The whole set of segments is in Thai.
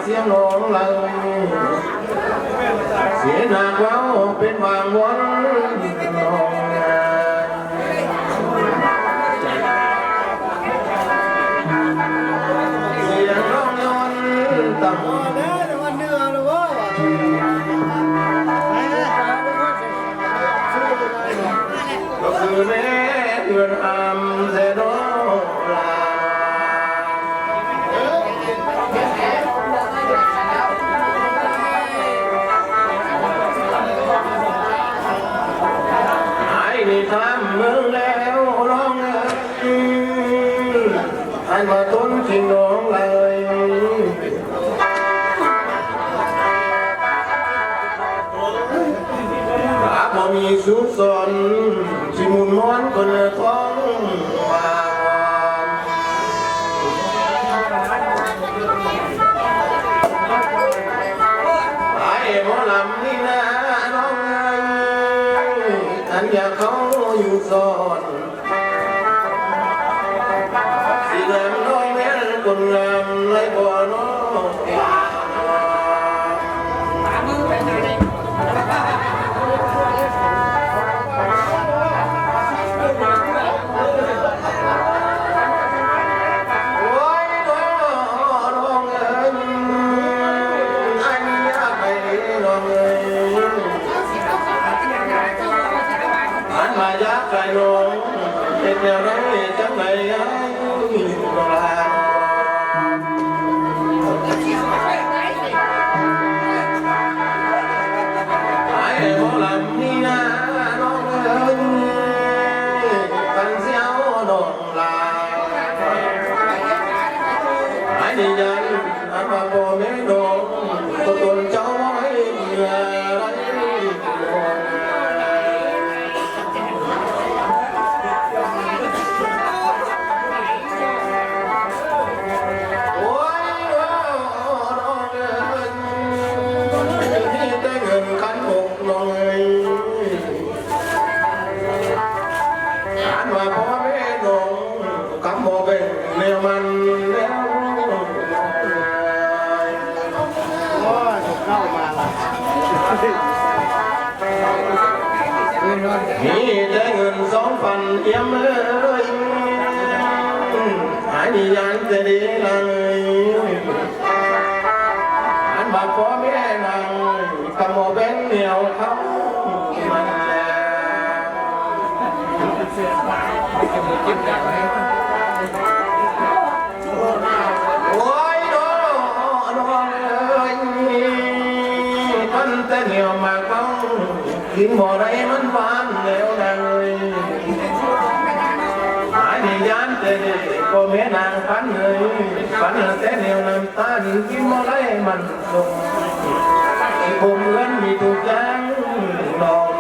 เสียงร้องเราเสียหนักเว้าเป็นวางวนนองเสียงร้องยนต่ำก็คือแม่เพื่อนอำเสดอลาทำเมืองแล้วร้องอันมาต้นทิ้งน้องเลยหากบ่มีสุขสนที่มุนม้อนคนท้องว่าไอ้หมอลำนี่นะน้องอันอยากเขาอยู่สอนสีแดงน้องแม่คนงามไรบ่น้องมาจากไกลน้องเป็นอย่างไรจังไรลาไอ้หมอลำนี่นะน้องกันเสียวน้องลาไอ้ดีใจอาบาโบเมโดตัวตนเจ้าไว้เมื่อไรมันแล้วโอ้ยเข้ามาละมีได้เงิน2,000เอี่ยมเลยหายดียันจะดีเลยอันบาปพ่อแม่นางกำโมเบนเหนียวเขามันโอ้ยน้องเอ้ยมันแต่เหนียวมากเขากินบ่ได้มันหวานแล้วนางเอ้ยหายดียันแต่เด็กก็แม่นางฝันเลยฝันแต่เหนียวน้ำตาดินกินบ่ได้มันส่งผมเงินมีทุกอย่างน้อง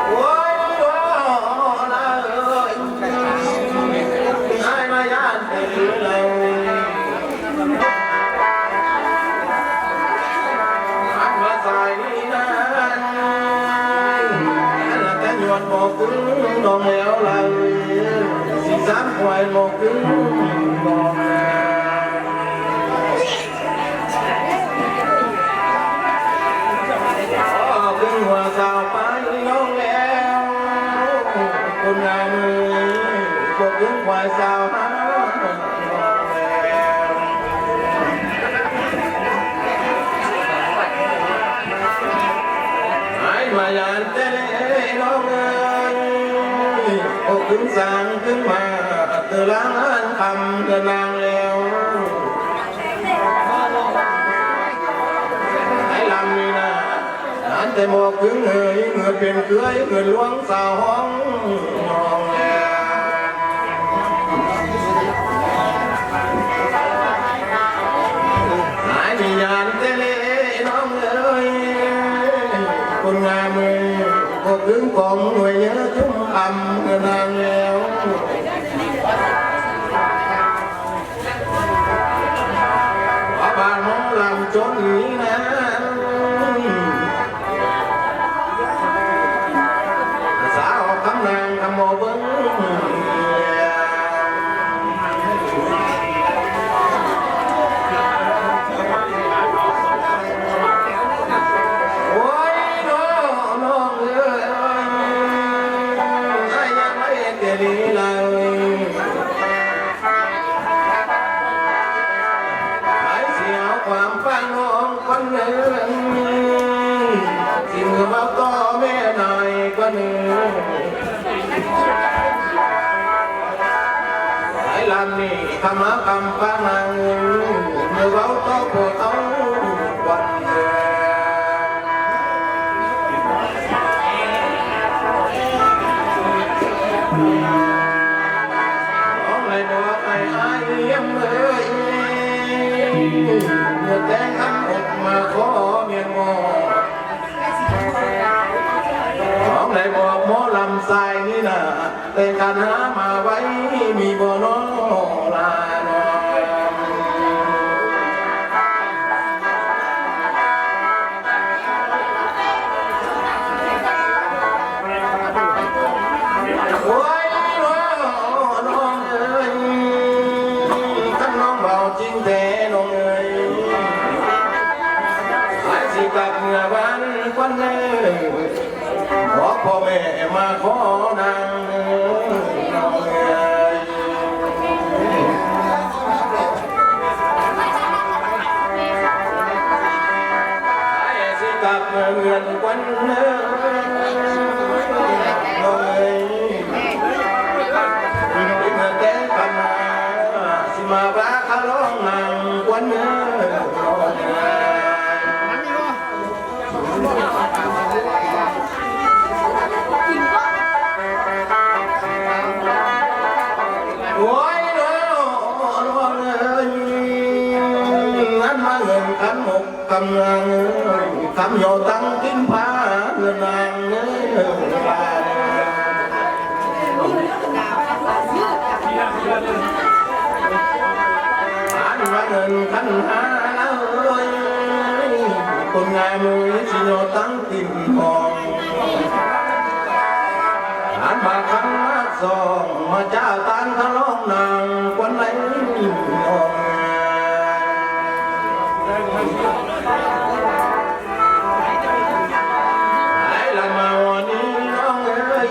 โอ้ยนะเอ้ยให้มาย่านไปเลยอันมาใส่นั่นแต่หยวนบอกกึ่งน้องแล้วเลยสีสันควายบอกกึ่งน้องหัวสาวไปน้องแล้วคนงามมือก็ถึงควายสาวหาไอ้มายันเต้น้องเอ้ย โอ้ขึ้นสางขึ้นมาเธอล้างอันคำเธอนางแล้วไอ้ลำนี่นะอันแต่หมอกถึงเหยเงินเป็นเกลือยเงินล้วงสาวห้องมองแล้วหายมียานเตเล่น้องเอ้ยคนงามมือก็ถึงกองหน่วยเยอะชุ่มอำเงินนางแล้วว่าบ้านน้องลำจนนี้นะสาวคำนางคำโมเบิ้งโอ้ยน้องเอ้ยยังไม่เกลีเลยความฟังน้องคนหนึ่งที่เมื่อมาต่อแม่หน่อยก็หนึ่งไอ้ลำนี่คำมาคำฟังนางเมื่อเราต่อพวกเขาวันเดียวน้องเลยบอกไอ้ไอ้เยี่ยมเลยเมื่อแต่งคำอกมาขอเมียนงอของไหนบอกหมอลำทรายนี่นะแต่การหามาไว้มีบ่อน้อลาน้อยโอ้ยน้องเอ้ยท่านน้องเบาจริงแท้น้องเอ้ยกับเมื่อวันควันเนยบอกพ่อแม่มาขอนางน้องเอ๋ยไอ้สิกับเมื่อควันเนยน้องเอ๋ยเมื่อแต่งกันมาสิมาบ้าขาร้องนางควันเนยน้องเอ๋ยโอ้ยน้องเอ้ยนั้นมาเงินคำหกคำนางเอ้ยคำโยตั้งกินผ้าเงินนางเอ้ยอันมาเงินขันหาเลยคนงานมือสิโยตั้งกินทองอันมาคำมาสองมาเจ้าตันทะลองนางควันไหลน้องไอ้ละมาวันนี้น้องเอ้ย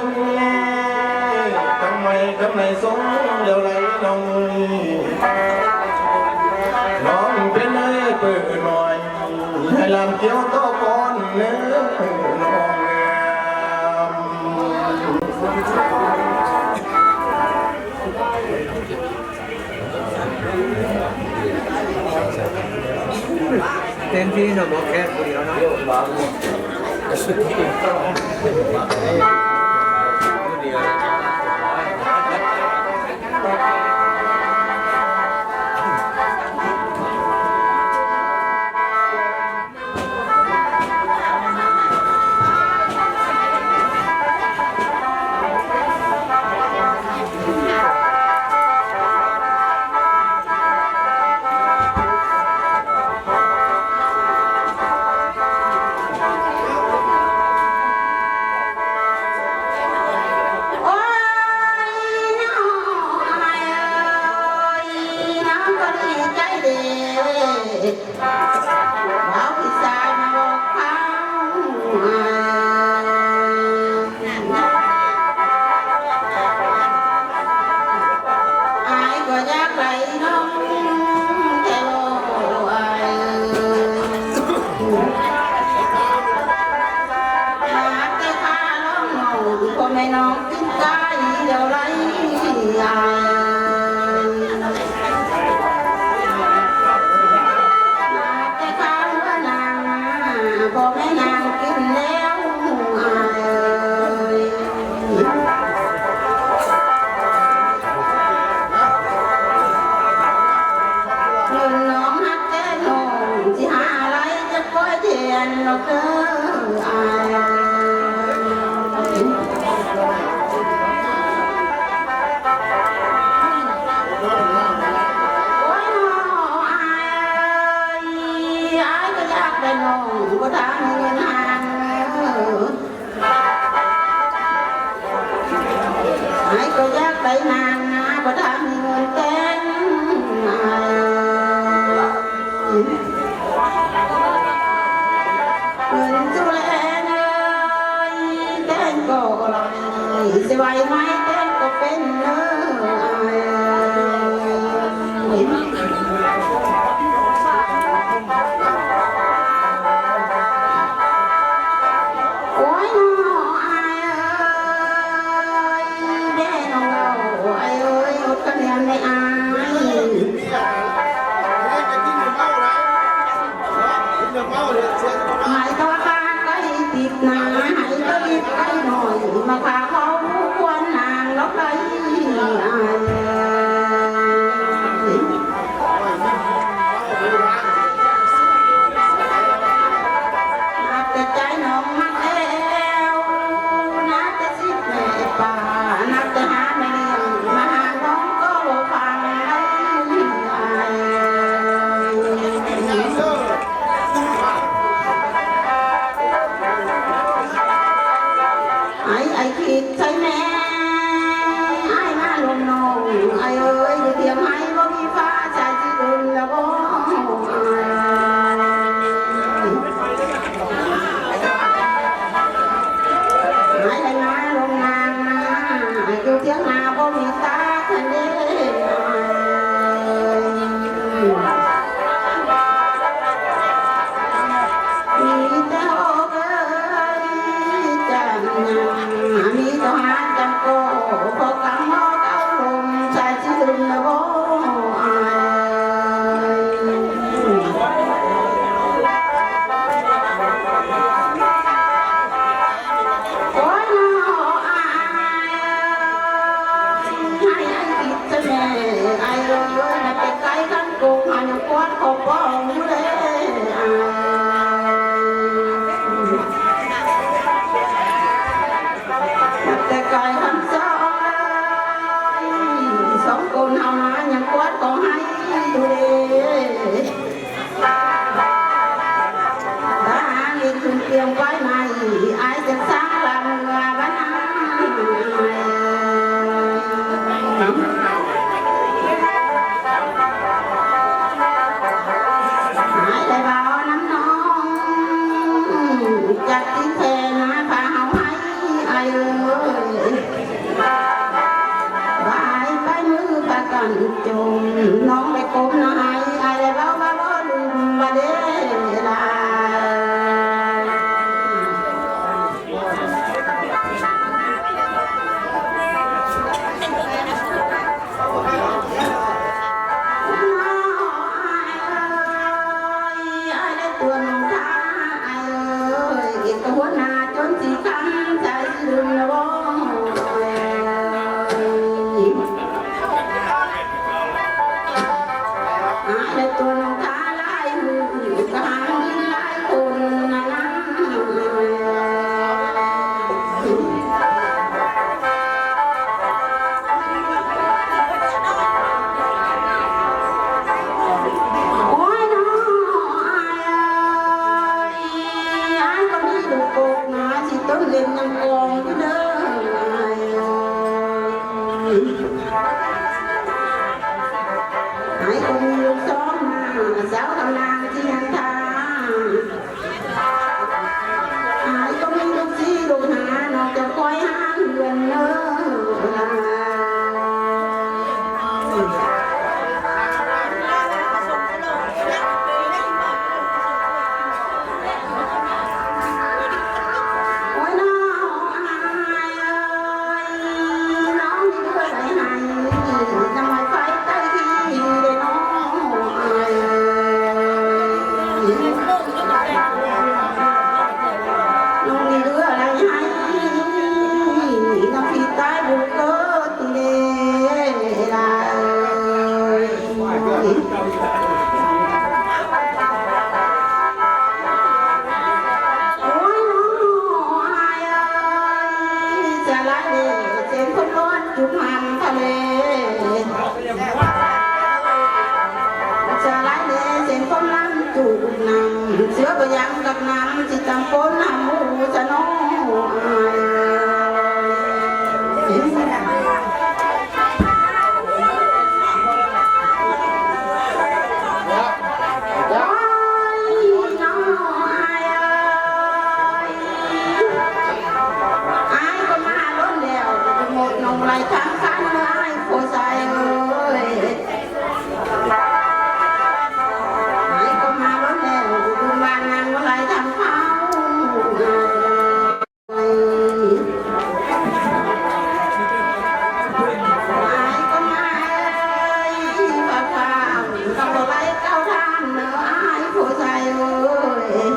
ทำไมสงเดี๋ยวไรน้องน้องเป็นไอ้เปิดหน่อยให้ลำเกี่ยวต่อก่อนเนื้อน้องเต็มที่เราบอกแค่คนเดียวนะ ai có giác đầy nàng có tham người tên người chú lên ơi tên cổ lại sẽ bay mai tên cổ bên hãy có ba cái thịt nà hãy có biết cái nồi mà bà không quên nàng lúc đấy nát cái trái nồng mắt eo nát cái xít mẹ bà nát cái hát mẹ mà hàng không có bộ phàng ai thịt thấy mẹ ai mà luôn nồng ai ơi được tiếng hay có bị phá trái chỉ đừng là bố ai lại mà luôn nàng ai kêu tiếng nào có bị ta thành đế mi to hát trăm cô có cắm mó cao lùm sai chỉ đừng là bố ôi nó ai hay ai kịp cho mẹ ai ơi là cái khăn cùng hành quát không có ông đấy cài hâm gió sống cồn hào má nhằm quát có hay đã lên chung tiền quái này ai chẳng sáng làm người bán ai lại bảo nắm non chặt tiếng phê nói phá hào hay ai ơi bài cái mưa ta cần chồn non lại cốm nó hay ai lại báo ba bó đừng và đế là ai lại tuần tha ai ơi cái huấn na trốn chỉ khăn trái đường là bó ai lại tuần tha lại cả hàng đi lại cùng là nắng ôi nó ai có đi được cột nó chỉ tốt lên năm con cái đó ai cùng lúc xóm mà giáo thằng nàng chi hàng tha ai có đi lúc chi đồ hà nó cho coi hang huyền nữa ôi nó ai ơi nó đi đưa lại hay năm mai phải tay khi để nó nó đi đưa lại hay nó khi tay buộc cơ để là ôi nó ai ơi trả lại để trên không con chụp hàng thà trả lại để trên không lắm chụp nằm sữa bờ giang gặp nằm chỉ tầm bốn nằm mũ cho nó ai คันไอ้ผู้ชายเอ้ยไอ้ก็มาแล้วแล้วดูบ้านนางว่าไรทำเขาไอ้ก็มาเอ้ยฟ้าฟ้าต้องบอกไรเก้าทางเนอะไอ้ผู้ชายเอ้ย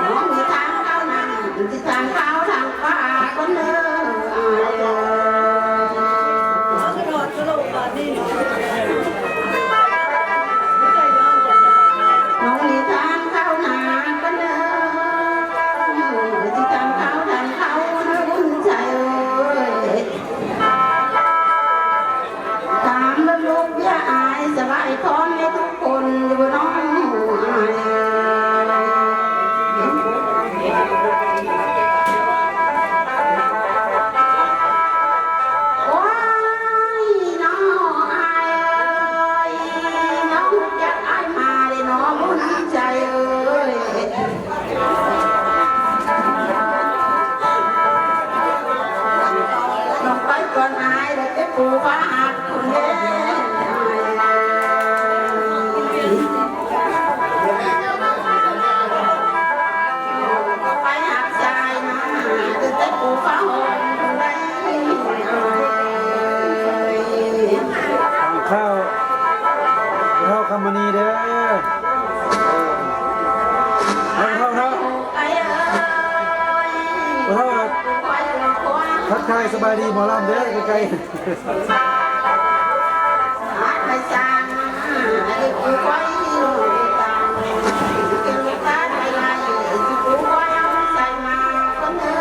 น้องมีทางเข้านั่งที่ทางเข้าทางป่าก็เนอะน้องมีทางเข้าหนาก็เนอะที่ทางเข้าทางเข้าเนอะบุญใจเอ้ยตามแล้วลูกอย่าอายสบายท้องให้ทุกคนอยู่น้องอายโอ้ยน้องอายเอ้ยน้องอยากอายมาเลยน้องบุญใจเอ้ยน้องไปก่อนอายเดี๋ยวจะปูฟ้าหักคนเด้ไปหักใจนะเดี๋ยวจะปูฟ้าหอมคนเด้ ข้าวข้าวคำมณีเด้อเท่าไอ้เอ้ย เท่า คอยคอย ทักทายสบายดีหมอลำเด้อไกล อาไปจางไอ้กูคอยตามเก็บตาไทยไล่กูคอยเอาใส่มาคนเด้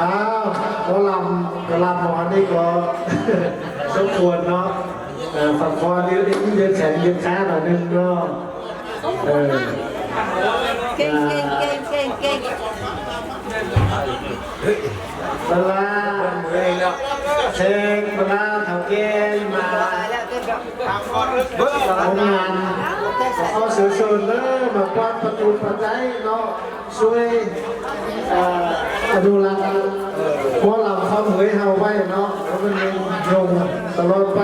อ้าวก็ลำหมอนี่ก็ สมควรเนาะฝั่งคอเดือนแขนเดือนขาหน่อยนึงเนาะเก่งเวลาเชงเวลาเถาแก่มาทำงานเขาเสือๆเลยมาคว้าประตูปัจจัยเนาะช่วยดูแลเพราะเราเขาเหยเฮาไว้เนาะแล้วมันยังยงตลอดไป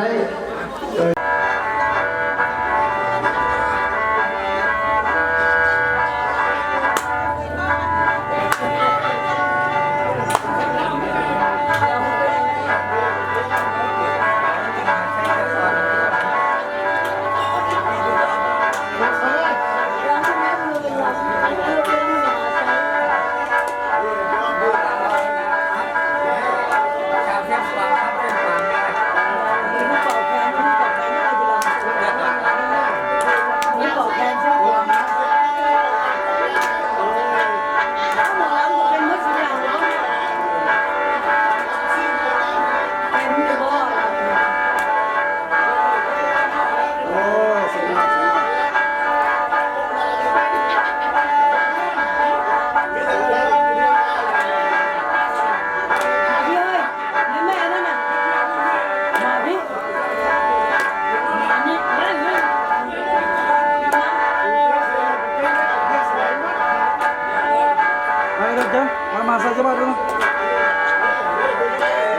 masa coba dulu.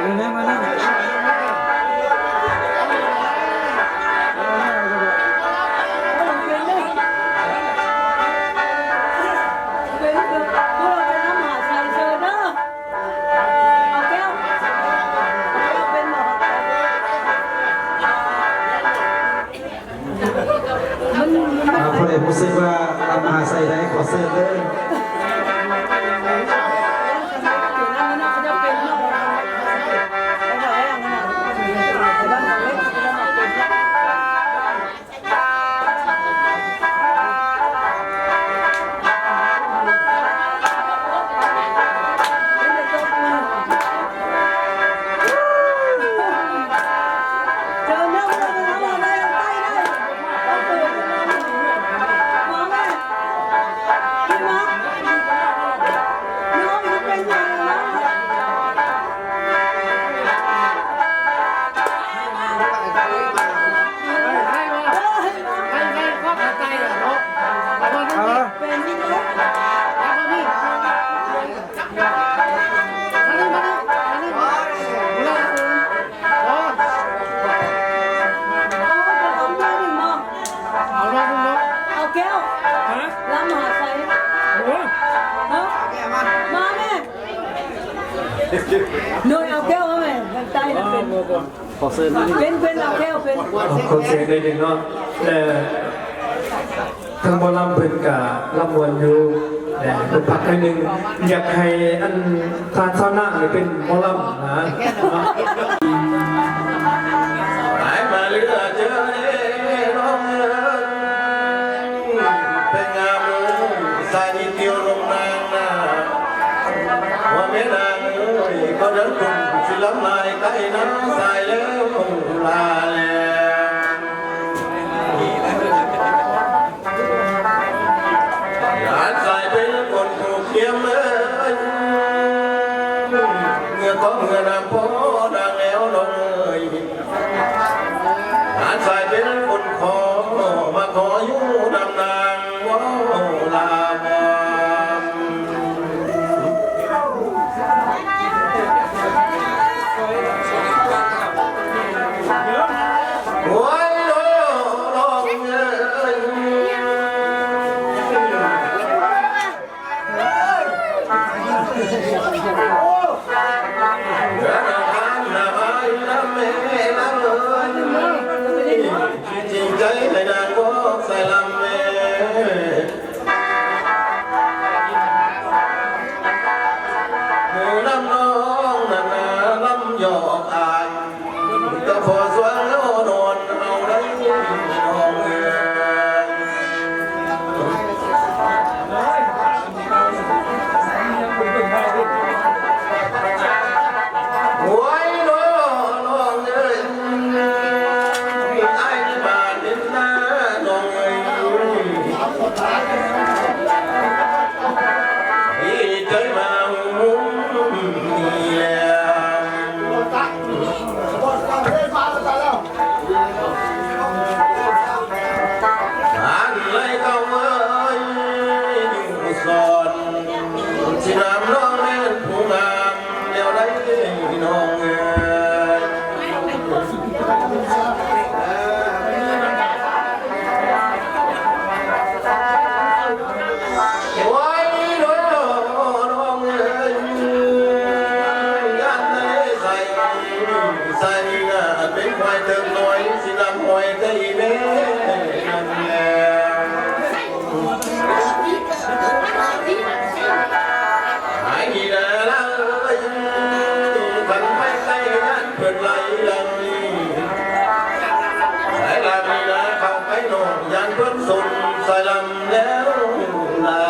Ini mana? Apa yang musibah lama saya dah kuasa deh. เ โดยเอาแก้วมาไหมทางใต้น่ะเป็น ขอเสิร์ฟนิดนึง เป็นเอาแก้วเป็น คนเสียงได้หนึ่งเนาะแต่ทางบอลำเพิ่นกะลำวนอยู่แต่เป็นพักให้หนึ่งอยากให้อันทานเช้าหน้าเนี่ยเป็นบอลำนะ หายมาเหลือเจอน้องเป็นงามสายเดียวลงนางนาว่าแม่นางก็เดินกลุ่มศิลป์ลายใกล้น้ำสายแล้วลาแล้วหลานสายเป็นคนผูกเขียมเลยเงื่อก็เงื่อนำพอดังแล้วลงเลยหลานสายเป็นคนขอมาขออยู่ดำนางว่าลาบโอ้ยน้องเอ้ยจริงใจในนางก็ใส่ลำเมหูน้ำน้องนั่นนะลำหยอกอายก็พอสวงแล้วนอนเอาได้น้องเอ๋โอ้ยน้องเอ้ยไอ้ที่บ้านนี่นะน้องเอ้ยนี่ใจมาหุ่มนี่แหละอ่านเลยเข้าเอ้ยอยู่สอนสินำน้องแม่นผู้งามเดี๋ยวได้น้องเอ้ยโอ้ยน้องเอ้ยยันได้ใส่งาเป็นควายเติมน้อยสินำหอยใจแม่นั่นแหละหายดีนะละเอ้ยฝันไปไกลยันเพื่อนไหลลังสายลำนี่นะเข้าไปนอนยันเพื่อนสุนสายลำแล้วลา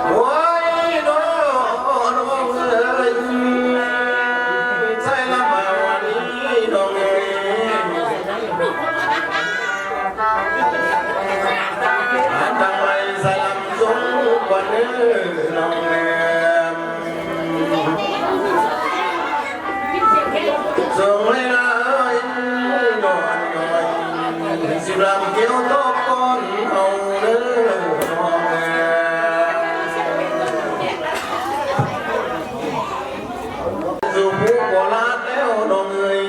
โอ้ยน้องเอ้ยใส่ลำมาวันนี้น้องเอ้ยทำไมใส่ลำสูงกว่านี้น้องเอ้ยส่งให้นายนอนหน่อยสิรำเกี่ยวตบก้นเอาเนื้อน้องเอ้ยสู่ผู้โบราณแล้วน้องเอ้ย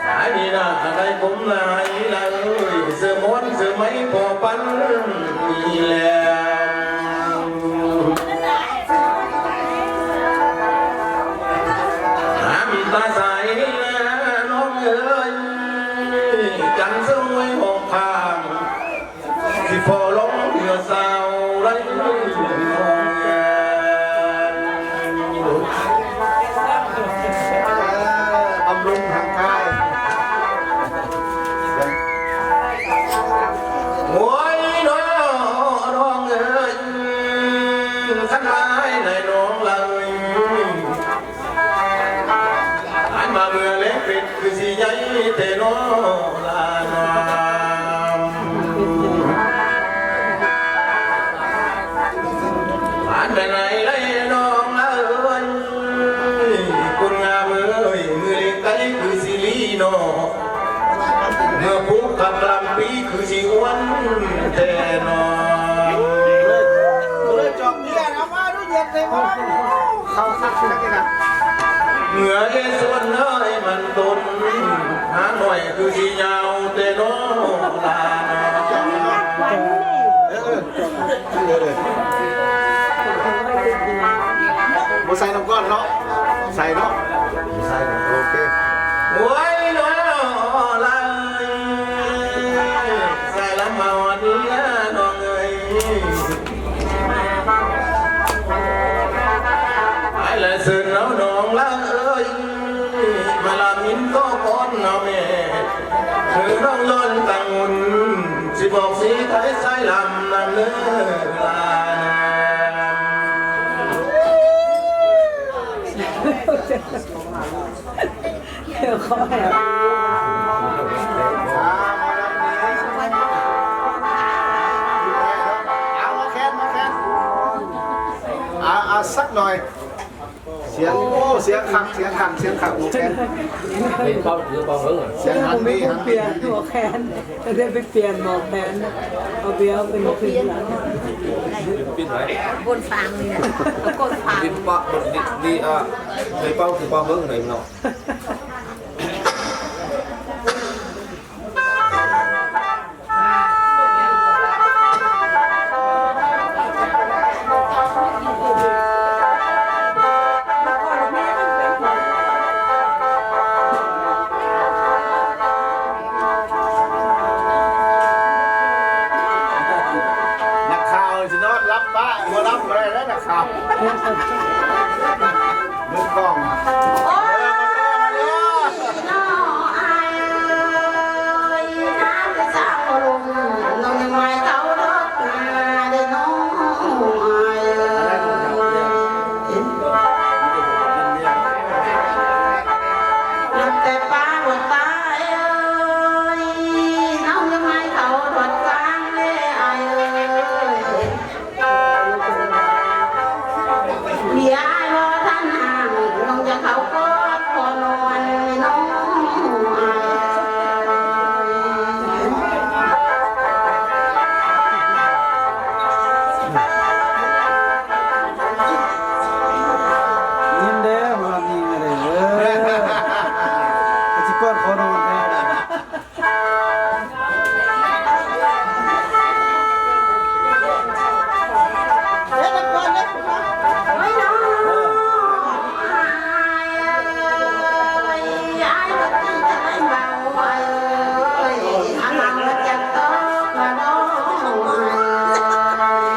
สายดีนะได้ผมลายละเอ้ยเสื้อม้วนเสื้อไหมพอปันนี่แหละตาใสนะน้องเอ๋ยจันทร์สวยหกทางที่พอลงเหือสาวไรน้องเอ๋ย บำรุงทางกาย โอ้ยน้องเอ๋ยขันไม้ในน้องเลยหันมาเมื่อเล็กปิดคือสีใหญ่เตโนลานามผ่านไปไหนได้น้องเอ๋ยคุณงามเอ๋ยมือเล็กไกลคือสีลีโนเมื่อปุ๊บกับลำปีคือสีอ้วนแต่นอน เลยจอกเนี่ยนะมาดูเย็นเลยมั้งเข้าคักนักนะ เหงื่อเย็นส่วนเอ้ยมันตุนหาหน่อยคือสียาวเตโนลา บ่ใส่น้ำก้อนเนาะใส่เนาะใส่โอเค โอ้ยน้อยลายใส่ละเมาดีนะน้องเอ้ยไอ้ละสื่อน้องน้องละเอ้ยมาลามินก็ก้อนน้องแม่คือน้องล้นตังอุ่นสิบอกสีไทยใส่ลำนำเนื้อลา เดี๋ยวเขาแอบ เอามาแคนมาแคนเอาสักหน่อยเสียงโอ้เสียงขักเสียงขักเสียงขักโอเคเสียงหัน ไม่ ดี ค หั ง น เปลี่ยนหัวแขนจะได้ไปเปลี่ยนหมอกแขนเอาเบี้ยเป็นขึ้นหลัง บนฟางเลยนะกดฟาง đi qua đi đi bao thì qua hướng này nó นักข่าวสินอนรับป้าบ่รับบ่ได้แล้วนักข่าวมือกล้อง โอ้ยน้ออายน้ำจะสาวลงน้องยังไม่เขารถมาได้น้องอายนับแต่ป้าบนตายน้องยังไม่เขารถกลางเลยอายเมียว่าท่านห่างน้องจะเขาก็พอนอนน้องอายยิ้มเด้อมาดีมาเลยไอ้ที่ก้อนคอนอนแท้ เดี๋ยวก่อนเดี๋ยวก่อนไม่น้องอายก็ตีจะได้เบาอันนั้นมันจะตกมาน้องอาย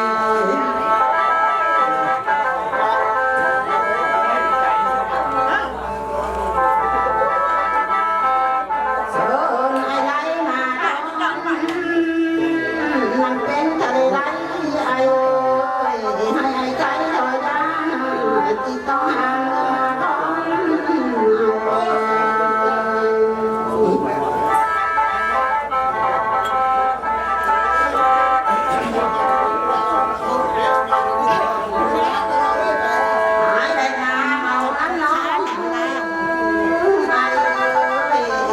เดินไอ้ไรมามันเป็นทะเลไรไอ้ให้ไอ้ใจลอยด้านที่ต้องห่างมาร้หายได้มาเมานั้นน้องไอ้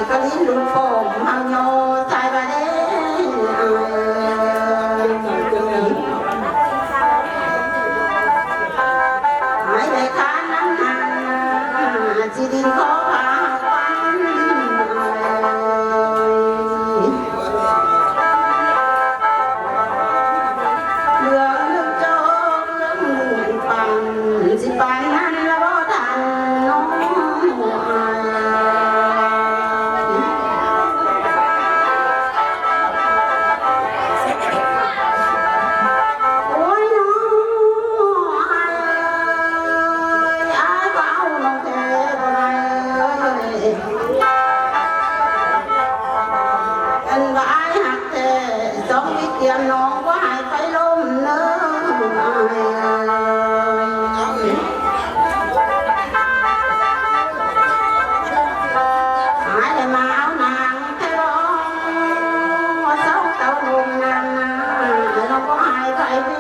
ก็ลิ้นลุงโป่งเฮาโยใจบาเด้หายได้ค้านั้นหาจีดินขอพาปันเรื่องลึกโจกเรื่องปันสิปันนั้นละบ่ทันน้องอายโอ้ยน้องอายก็เอาน้องแท้บ่ได้อันว่าอายหักแท้สองวิเตียนน้องว่าให้ไฟลมเน้ออายหายได้มาเอานางแท้ร้องว่าเศร้าเต้าลงนางน้องก็หายไปพี่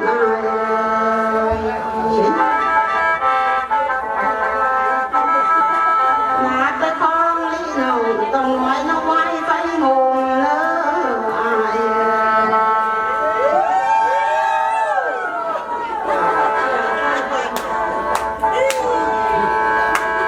อายนาแต่ของลีน้องต้องไว้น้องไว้ไฟงงเน้ออาย ห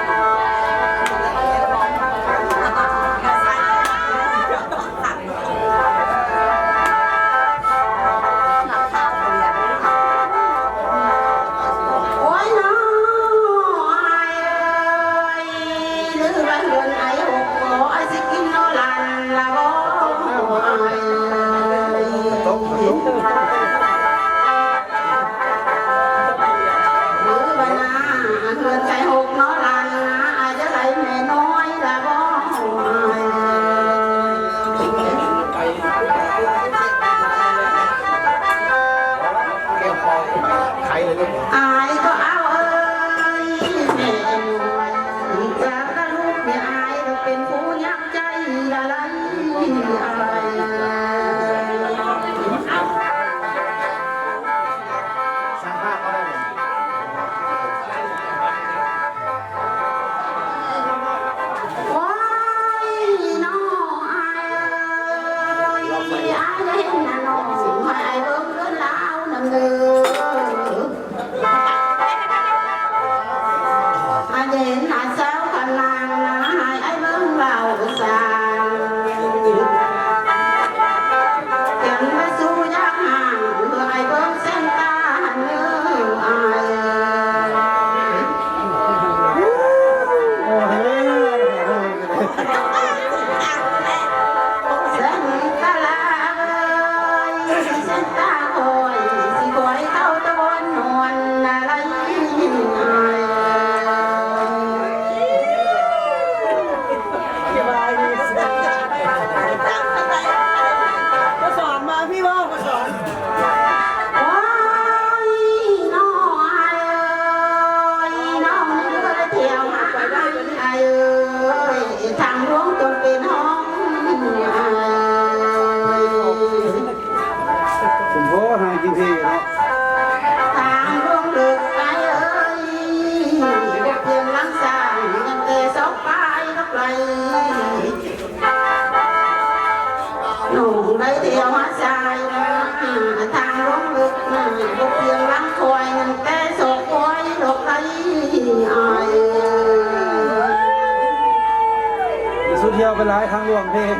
ยวไปหลายทางหลวงเพลง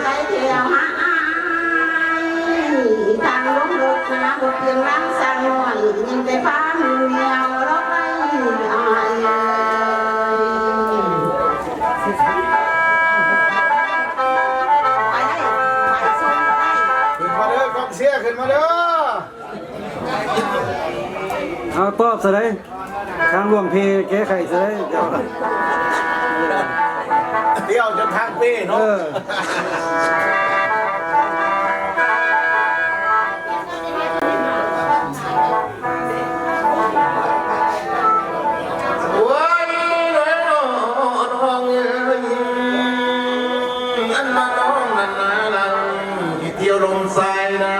ไปเที่ยวหาทางลงรถนะบุกเพียงรังสังหน่อยยังแต่ฟ้ามือเดียวรถไม่อายไปได้ไปส่งได้ ขึ้นมาเด้อกองเสียขึ้นมาเด้อ เอาตอบซะเลยทางหลวงเพลงแก้ไขซะเลยเดี๋ยว เดี๋ยวจะทางปี เอ เนาะ อ โอ้ยน้องเอ้ยอันมาน้องนั่นนะที่เที่ยวลมทรายนะ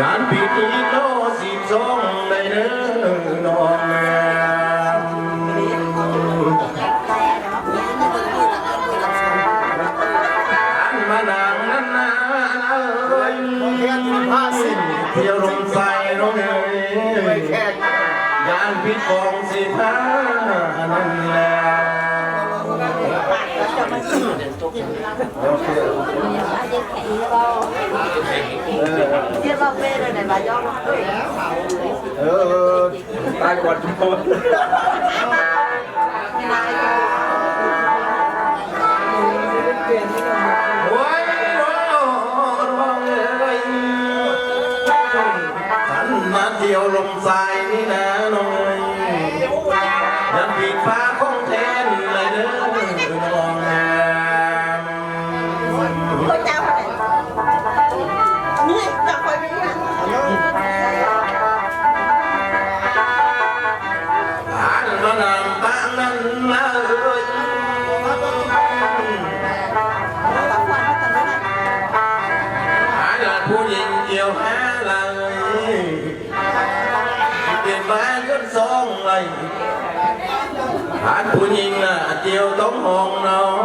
งานปีนี้โต12ได้เด้อน้องอันมานางนั่นนะเอ้ยเที่ยวลมทรายน้องเอ้ย แขก ยานพิษของ15นั่นแหละ เออตายก่อนทุกคน โอ้ยน้องเอ้ยฉันมาเที่ยวลมทรายนี่นะน้องเอ้ยยานพิษฟ้าของแทนเลยเด้อน้องแอม คนเจ้าคนไหนนี่จะคอยไปยัง อ่านมานางตางนั้นนะเอ้ย หาญาติผู้หญิงเกี่ยวหาเลยเปลี่ยนบ้านก็2ไร่หาผู้หญิงน่ะเกี่ยวต้องห้องเนาะ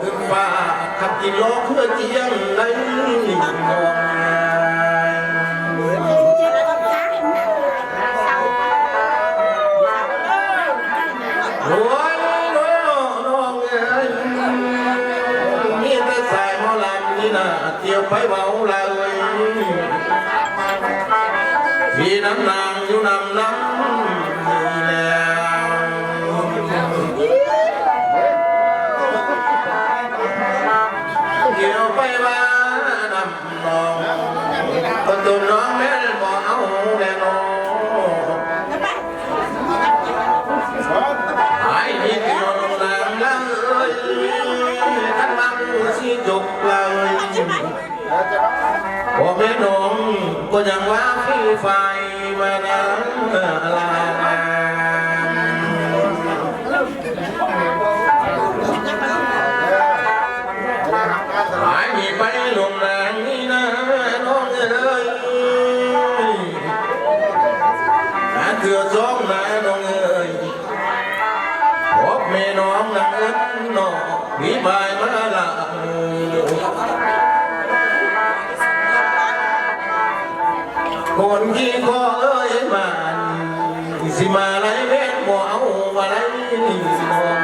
ขึ้นฟ้าขับกินโลกเพื่อเจียงได้มองโอ้ยน้องเอ้ยมีแต่สายหมอลำนี่น่ะเกี่ยวไปเบาเลยพี่น้ำนางอยู่น้ำนี่แล้วเกี่ยวไปว่าน้ำนองคนตุ่มน้องแม่บอกเอาแน่นอนไอ้ที่เกี่ยวน้ำลังเลยท่านมังสิจบเลยบอกแม่น้องก็ยังว่าพี่ไฟมานะลาหายมีไปลงแรงนี่นะน้องเอ้ยเถื่อซ้องนะน้องเอ้ยพบแม่น้องนังเอิ้นน้องมีบายมาละคนที่ขอเอ้ยมันสิมาไล่เว้นบ่เอาว่าไล่น้อง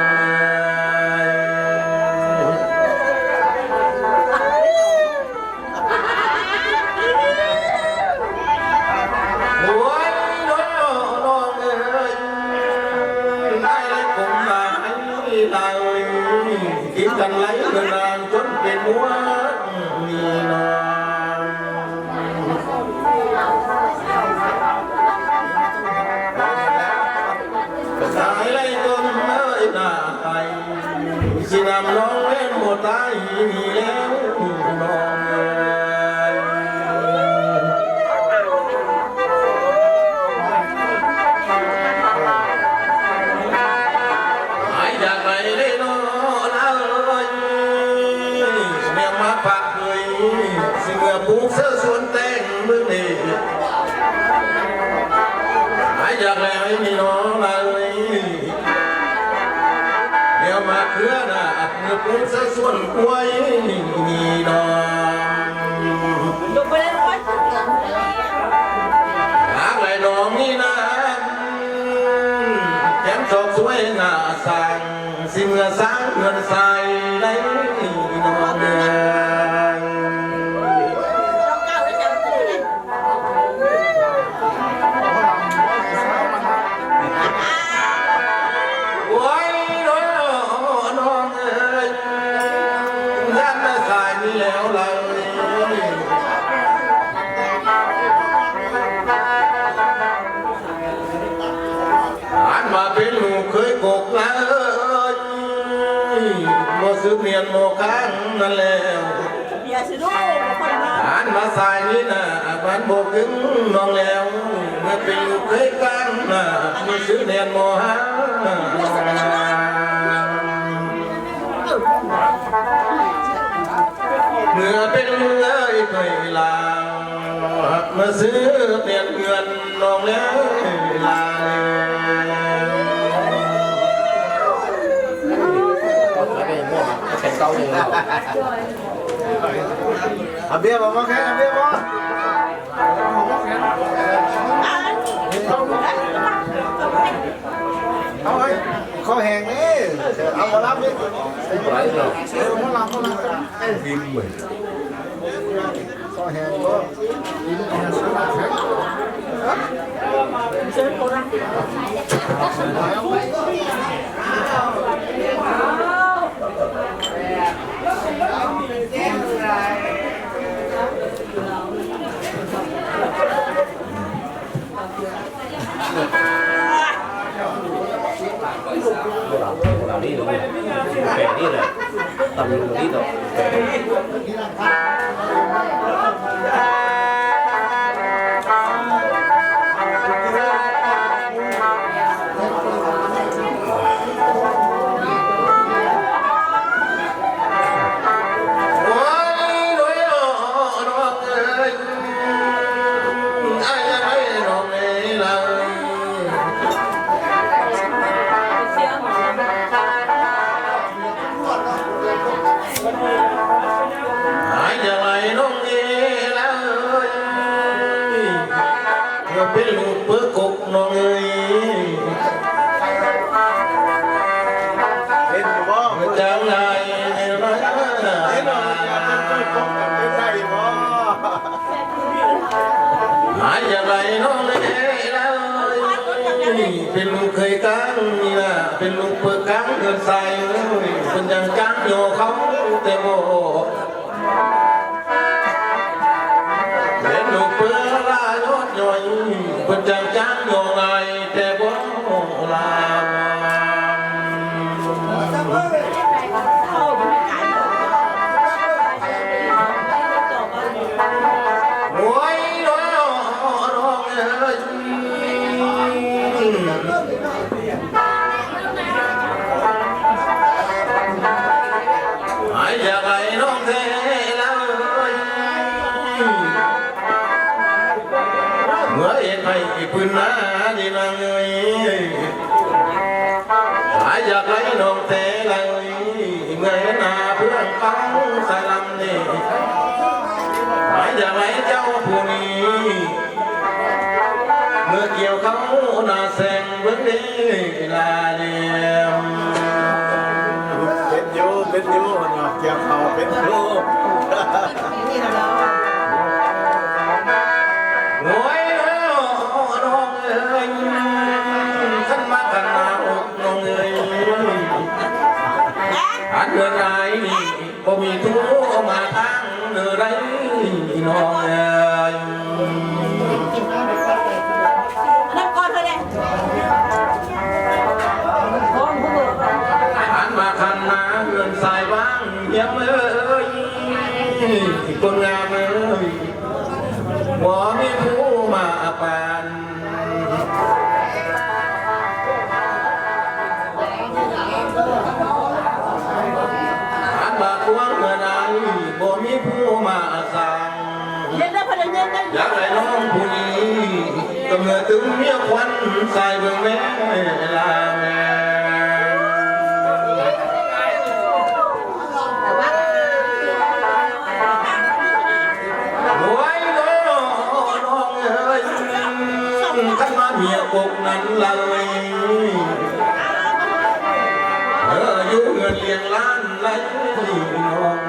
โอ้ยน้องเอ้ยได้เลยผมมาให้เรากินกันไหลเดินนางจนเป็นหัวมีน้องสายไล่ต้นเอ้ยหน้าไปสินำน้องเล่นหมดตายนี่แล้วน้องเอ้ยหายจากไหนได้น้องเอ้ยเมียมาปากเลยสิเมื่อปลูกเสื้อสวนแต่งมึงนี่หายจากไหนไม่มีน้องเลยเดี๋ยวมาเคลื่อนเมื่อปลูกเสื้อสวนกล้วยมีน้องหากไหลน้องนี่นะแก้มชอบสวยงาม สิเมื่อสร้างเงินใส่ได้นอนเดือนโอ้ยน้องเอ้ยท่านมาใส่นี่แล้วเลยอันมาเป็นลูกเคยกกเลยบ่ซื้อเมียนโมค้างนั่นแล้วอันมาใส่นี่นะบ้านโบกึ่งน้องแล้วเมื่อเป็นลูกเคยกันนะบ่ซื้อเมียนโมหาเมื่อเป็นเมื่อเคยลามาซื้อเปลี่ยนเงินน้องแล้วลาเอาเบียร์มาแค่เอาเบียร์มาเอาไอ้ข้อแห้งนี่เอามารับดิมารับพิมพ์เหมือนข้อแห้งก็พิมพ์แห้งสลัดแข็งเรานี่เลยแปะนี่เลยตำอยู่นี่ต่อ โอ้ยน้อยน้องเอ้ยไอ้ไอ้น้องเอ้ยเลยไอ้ยังไงน้องเอ้ยเลยเมื่อเป็นลูกเปื้อกกน้องเอ้ย เห็นอยู่บ่ เมื่อจังไงไร เห็นหรอจะเป็นต้นกบกับเป็นได้บ่ หายอย่างไรน้องเลยเป็นลูกเคยกังนี่นะเป็นลูกเปิดกังเกินใส่เป็นยังจังโยเขาแต่โบเป็นลูกเปิดลายอดย่อยเป็นยังจังโยไงแต่โบลาโอ้ยน้องเอ้ยหายจากไรน้องเทแล้วเมื่อเอ็นให้ปืนมาดีนางเอ้ยหายจากไรน้องเทแล้วเมื่อเห็นหน้าเพื่อนฟังสายลำนี่หายจากไรเจ้าผู้นี้เมื่อเกี่ยวเขาหน้าแสงเบื้องนี้ลาเดียม เป็นอยู่เกี่ยวเขาเป็นอยู่ โอ้ยน้องเอ้ยขันมาขันมาน้องเอ้ยอันเดินไรก็มีทุกมาทางเดินไรน้องเอ้ยอันมาขันมาเดินสายบ้างยังเอ้ยคนงามเอ้ยว่ามีผู้มาปานอันบาดวงเมื่อใดบ่มีผู้มาสั่งอยากได้น้องผู้นี้กำเนิดถึงเมียควันใส่เบิ่งแม่ลาแม่ขันมาเมียกกนั้นเลยอยู่ lại thì nó